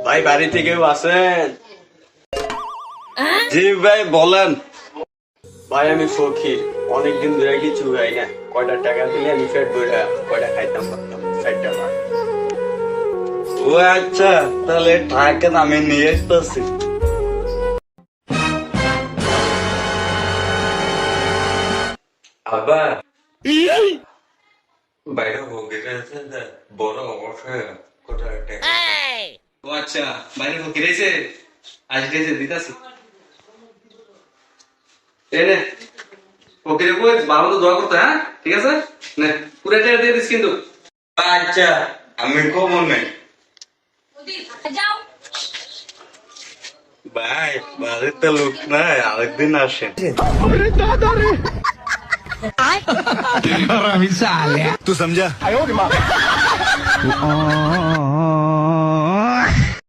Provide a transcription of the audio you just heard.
ভাই বাড়িতে কেউ আছেন? জি ভাই বলেন। ভাই আমি ফকির, অনেকদিন ধরে কিছু খাই না। কয়টা টাকা দিলে আমি ফেট বইরা কয়টা খাইতাম পারতাম, 60 টাকা। ও আচ্ছা, তাহলে টাকা আমি নিয়ে আসতেছি। আবার বাইরে ফকির আছে, বড় অবশ্যই কোটা টাকা। ও আচ্ছা, বাইরে ফকির আছে, আজকে যে দিতাছি। এনে ফকিরে কই ভালো তো দোয়া করতে, হ্যাঁ ঠিক আছে, নে পুরো টাকা দিয়ে দিস কিন্তু। আচ্ছা আমি কমন নাই ভাই, বাড়িতে লোক নাই, আরেকদিন আসেন। तू समझा